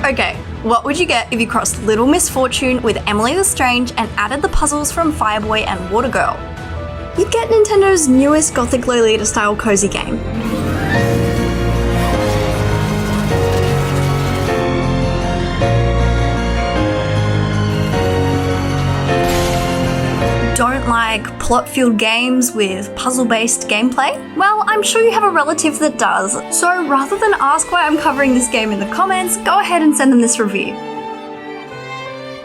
Okay, what would you get if you crossed Little Miss Fortune with Emily the Strange and added the puzzles from Fireboy and Water Girl? You'd get Nintendo's newest Gothic Lolita-style cozy game. Don't like plot-filled games with puzzle-based gameplay? Well, I'm sure you have a relative that does, so rather than ask why I'm covering this game in the comments, go ahead and send them this review.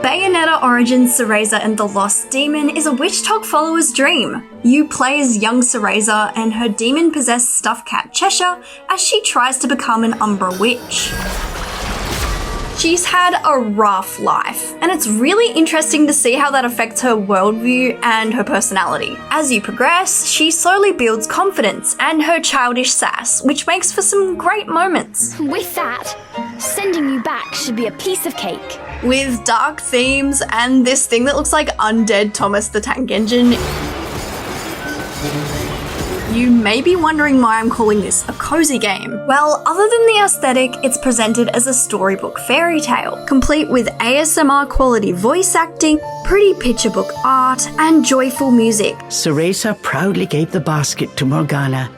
Bayonetta Origins Cereza and the Lost Demon is a Witch-Talk follower's dream. You play as young Cereza and her demon-possessed stuffed cat Cheshire as she tries to become an Umbra Witch. She's had a rough life, and it's really interesting to see how that affects her worldview and her personality. As you progress, she slowly builds confidence and her childish sass, which makes for some great moments. With that, sending you back should be a piece of cake. With dark themes and this thing that looks like undead Thomas the Tank Engine. You may be wondering why I'm calling this a cozy game. Well, other than the aesthetic, it's presented as a storybook fairy tale, complete with ASMR quality voice acting, pretty picture book art, and joyful music. Cereza proudly gave the basket to Morgana.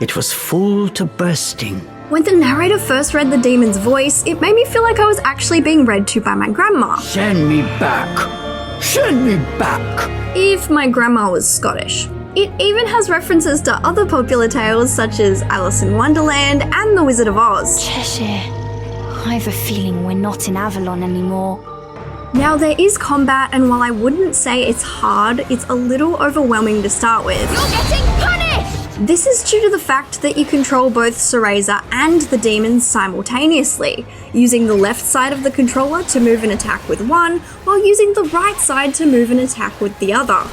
It was full to bursting. When the narrator first read the demon's voice, it made me feel like I was actually being read to by my grandma. Send me back! Send me back! If my grandma was Scottish. It even has references to other popular tales such as Alice in Wonderland and The Wizard of Oz. Cheshire, I have a feeling we're not in Avalon anymore. Now there is combat, and while I wouldn't say it's hard, it's a little overwhelming to start with. You're getting punished! This is due to the fact that you control both Cereza and the demons simultaneously, using the left side of the controller to move and attack with one, while using the right side to move and attack with the other.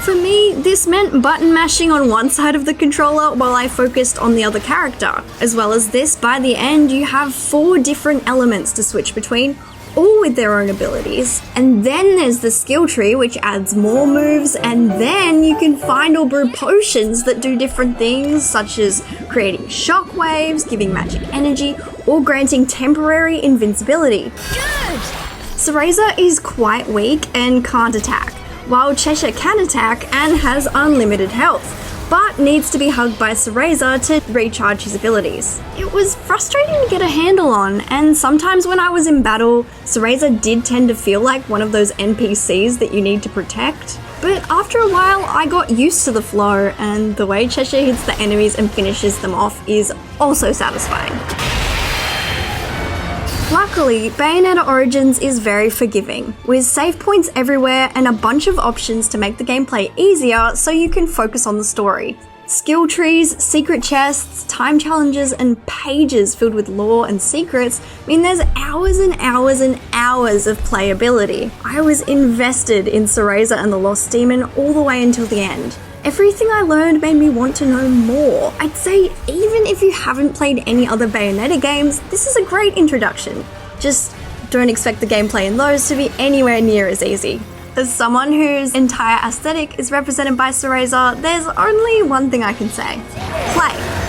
For me, this meant button mashing on one side of the controller while I focused on the other character. As well as this, by the end you have 4 different elements to switch between, all with their own abilities. And then there's the skill tree, which adds more moves, and then you can find or brew potions that do different things, such as creating shockwaves, giving magic energy, or granting temporary invincibility. Good! Cereza is quite weak and can't attack, while Cheshire can attack and has unlimited health, but needs to be hugged by Cereza to recharge his abilities. It was frustrating to get a handle on, and sometimes when I was in battle, Cereza did tend to feel like one of those NPCs that you need to protect. But after a while, I got used to the flow, and the way Cheshire hits the enemies and finishes them off is also satisfying. Luckily, Bayonetta Origins is very forgiving, with save points everywhere and a bunch of options to make the gameplay easier so you can focus on the story. Skill trees, secret chests, time challenges, and pages filled with lore and secrets mean there's hours and hours and hours of playability. I was invested in Cereza and the Lost Demon all the way until the end. Everything I learned made me want to know more. I'd say even if you haven't played any other Bayonetta games, this is a great introduction. Just don't expect the gameplay in those to be anywhere near as easy. As someone whose entire aesthetic is represented by Cereza, there's only one thing I can say. Play!